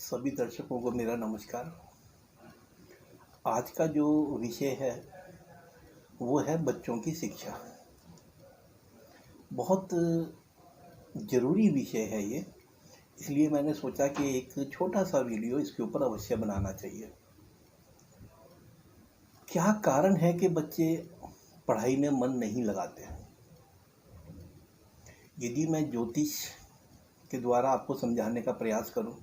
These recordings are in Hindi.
सभी दर्शकों को मेरा नमस्कार। आज का जो विषय है वो है बच्चों की शिक्षा। बहुत ज़रूरी विषय है ये, इसलिए मैंने सोचा कि एक छोटा सा वीडियो इसके ऊपर अवश्य बनाना चाहिए। क्या कारण है कि बच्चे पढ़ाई में मन नहीं लगाते हैं? यदि मैं ज्योतिष के द्वारा आपको समझाने का प्रयास करूं,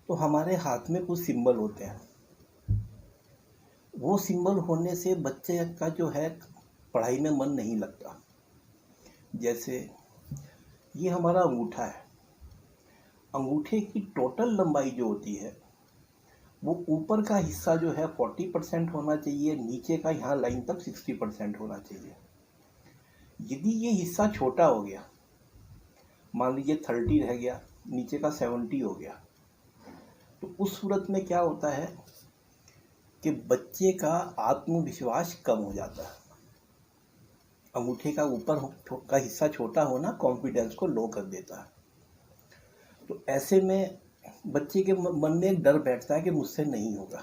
तो हमारे हाथ में कुछ सिंबल होते हैं। वो सिंबल होने से बच्चे का जो है पढ़ाई में मन नहीं लगता। जैसे ये हमारा अंगूठा है। अंगूठे की टोटल लंबाई जो होती है वो ऊपर का हिस्सा जो है 40% होना चाहिए, नीचे का यहाँ लाइन तक 60% होना चाहिए। यदि ये हिस्सा छोटा हो गया, मान लीजिए 30 रह गया, नीचे का 70 हो गया, तो उस सूरत में क्या होता है कि बच्चे का आत्मविश्वास कम हो जाता है। अंगूठे का ऊपर का हिस्सा छोटा होना कॉन्फिडेंस को लो कर देता है। तो ऐसे में बच्चे के मन में एक डर बैठता है कि मुझसे नहीं होगा।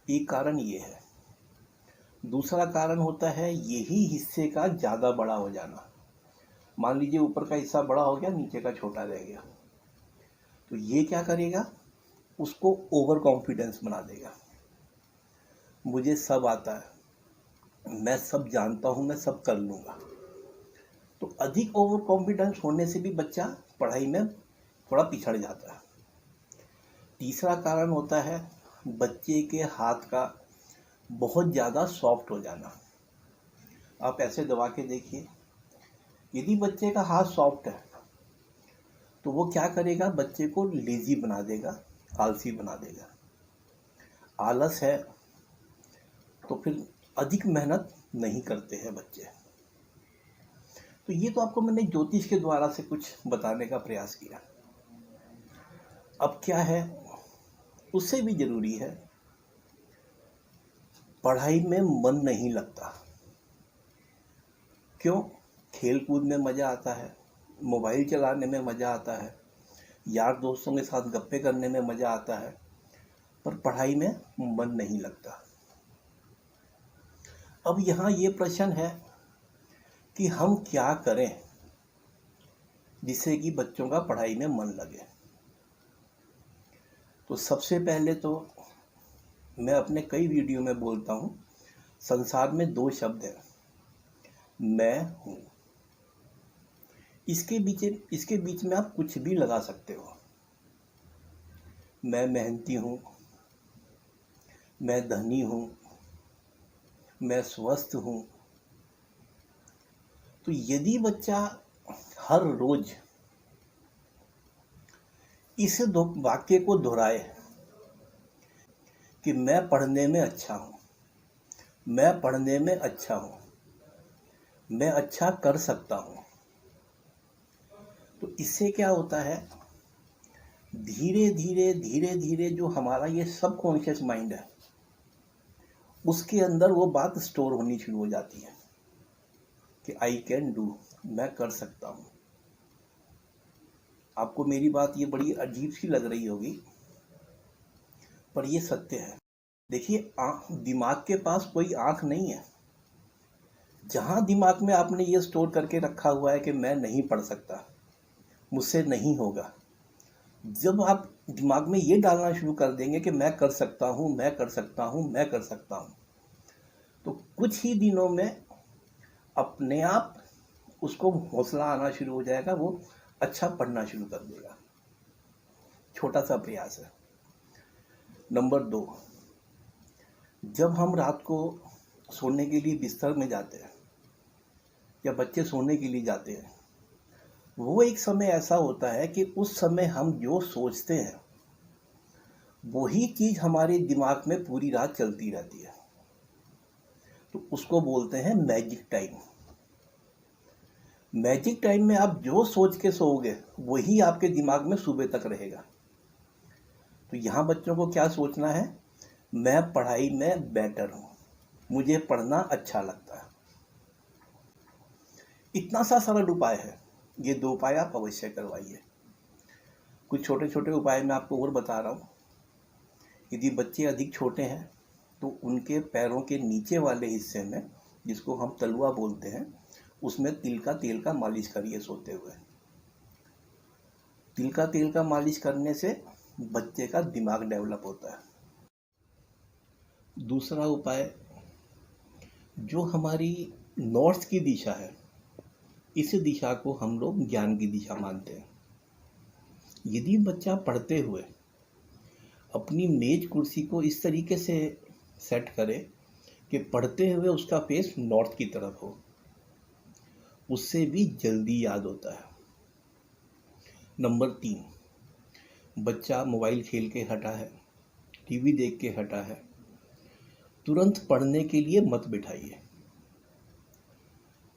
एक कारण ये है। दूसरा कारण होता है यही हिस्से का ज़्यादा बड़ा हो जाना। मान लीजिए ऊपर का हिस्सा बड़ा हो गया, नीचे का छोटा रह गया, तो ये क्या करेगा, उसको ओवर कॉन्फिडेंस बना देगा। मुझे सब आता है, मैं सब जानता हूँ, मैं सब कर लूँगा। तो अधिक ओवर कॉन्फिडेंस होने से भी बच्चा पढ़ाई में थोड़ा पिछड़ जाता है। तीसरा कारण होता है बच्चे के हाथ का बहुत ज़्यादा सॉफ्ट हो जाना। आप ऐसे दबा के देखिए, यदि बच्चे का हाथ सॉफ्ट है तो वो क्या करेगा, बच्चे को लेजी बना देगा, आलसी बना देगा। आलस है तो फिर अधिक मेहनत नहीं करते हैं बच्चे। तो ये तो आपको मैंने ज्योतिष के द्वारा से कुछ बताने का प्रयास किया। अब क्या है, उससे भी जरूरी है, पढ़ाई में मन नहीं लगता। क्यों? खेल कूद में मज़ा आता है, मोबाइल चलाने में मज़ा आता है, यार दोस्तों के साथ गप्पे करने में मज़ा आता है, पर पढ़ाई में मन नहीं लगता। अब यहाँ ये प्रश्न है कि हम क्या करें जिससे कि बच्चों का पढ़ाई में मन लगे। तो सबसे पहले तो मैं अपने कई वीडियो में बोलता हूँ, संसार में 2 शब्द हैं, मैं हूँ। इसके बीच में आप कुछ भी लगा सकते हो। मैं मेहनती हूँ, मैं धनी हूँ, मैं स्वस्थ हूँ। तो यदि बच्चा हर रोज इस वाक्य को दोहराए कि मैं पढ़ने में अच्छा हूँ, मैं पढ़ने में अच्छा हूँ, मैं अच्छा कर सकता हूँ, तो इससे क्या होता है, धीरे धीरे जो हमारा ये सबकॉन्शियस माइंड है उसके अंदर वो बात स्टोर होनी शुरू हो जाती है कि आई कैन डू, मैं कर सकता हूँ। आपको मेरी बात ये बड़ी अजीब सी लग रही होगी, पर ये सत्य है। देखिए, दिमाग के पास कोई आँख नहीं है। जहाँ दिमाग में आपने ये स्टोर करके रखा हुआ है कि मैं नहीं पढ़ सकता, मुझसे नहीं होगा, जब आप दिमाग में ये डालना शुरू कर देंगे कि मैं कर सकता हूँ, मैं कर सकता हूँ, मैं कर सकता हूँ, तो कुछ ही दिनों में अपने आप उसको हौसला आना शुरू हो जाएगा, वो अच्छा पढ़ना शुरू कर देगा। छोटा सा प्रयास है। नंबर 2, जब हम रात को सोने के लिए बिस्तर में जाते हैं या बच्चे सोने के लिए जाते हैं, वो एक समय ऐसा होता है कि उस समय हम जो सोचते हैं वही चीज़ हमारे दिमाग में पूरी रात चलती रहती है। तो उसको बोलते हैं मैजिक टाइम। मैजिक टाइम में आप जो सोच के सोओगे वही आपके दिमाग में सुबह तक रहेगा। तो यहाँ बच्चों को क्या सोचना है, मैं पढ़ाई में बेटर हूँ, मुझे पढ़ना अच्छा लगता है। इतना सा सरल उपाय है, ये 2 उपाय आप अवश्य करवाइए। कुछ छोटे छोटे उपाय मैं आपको और बता रहा हूँ। यदि बच्चे अधिक छोटे हैं तो उनके पैरों के नीचे वाले हिस्से में, जिसको हम तलुआ बोलते हैं, उसमें तिल का तेल का मालिश करिए सोते हुए। तिल का तेल का मालिश करने से बच्चे का दिमाग डेवलप होता है। दूसरा उपाय, जो हमारी नॉर्थ की दिशा है, इस दिशा को हम लोग ज्ञान की दिशा मानते हैं। यदि बच्चा पढ़ते हुए अपनी मेज कुर्सी को इस तरीके से सेट करे कि पढ़ते हुए उसका फेस नॉर्थ की तरफ हो, उससे भी जल्दी याद होता है। नंबर 3, बच्चा मोबाइल खेल के हटा है, टीवी देख के हटा है, तुरंत पढ़ने के लिए मत बिठाइए।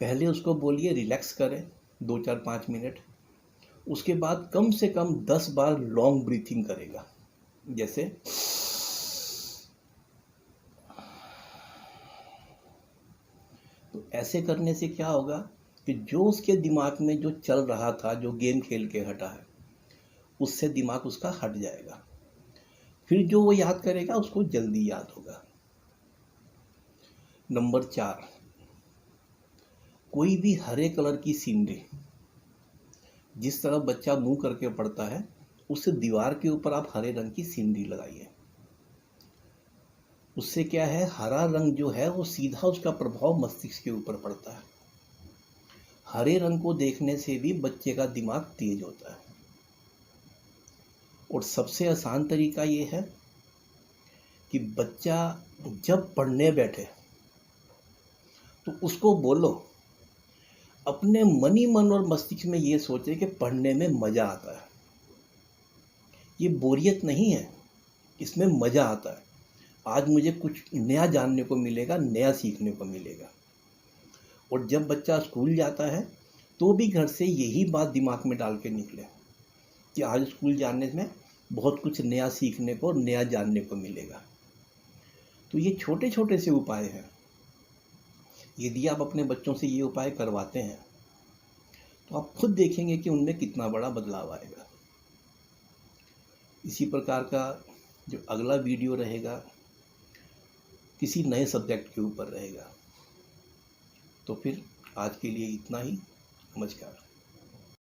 पहले उसको बोलिए रिलैक्स करे 2-4-5 मिनट, उसके बाद कम से कम 10 बार लॉन्ग ब्रीथिंग करेगा। जैसे तो ऐसे करने से क्या होगा कि जो उसके दिमाग में जो चल रहा था, जो गेम खेल के हटा है, उससे दिमाग उसका हट जाएगा। फिर जो वो याद करेगा उसको जल्दी याद होगा। नंबर 4, कोई भी हरे कलर की सीनरी, जिस तरफ बच्चा मुंह करके पढ़ता है, उस दीवार के ऊपर आप हरे रंग की सीनरी लगाइए। उससे क्या है, हरा रंग जो है वो सीधा उसका प्रभाव मस्तिष्क के ऊपर पड़ता है। हरे रंग को देखने से भी बच्चे का दिमाग तेज होता है। और सबसे आसान तरीका ये है कि बच्चा जब पढ़ने बैठे तो उसको बोलो, अपने मन ही मन और मस्तिष्क में ये सोचे कि पढ़ने में मज़ा आता है, ये बोरियत नहीं है, इसमें मज़ा आता है, आज मुझे कुछ नया जानने को मिलेगा, नया सीखने को मिलेगा। और जब बच्चा स्कूल जाता है तो भी घर से यही बात दिमाग में डाल के निकले कि आज स्कूल जाने में बहुत कुछ नया सीखने को, नया जानने को मिलेगा। तो ये छोटे छोटे से उपाय हैं। यदि आप अपने बच्चों से ये उपाय करवाते हैं तो आप खुद देखेंगे कि उनमें कितना बड़ा बदलाव आएगा। इसी प्रकार का जो अगला वीडियो रहेगा किसी नए सब्जेक्ट के ऊपर रहेगा। तो फिर आज के लिए इतना ही। नमस्कार।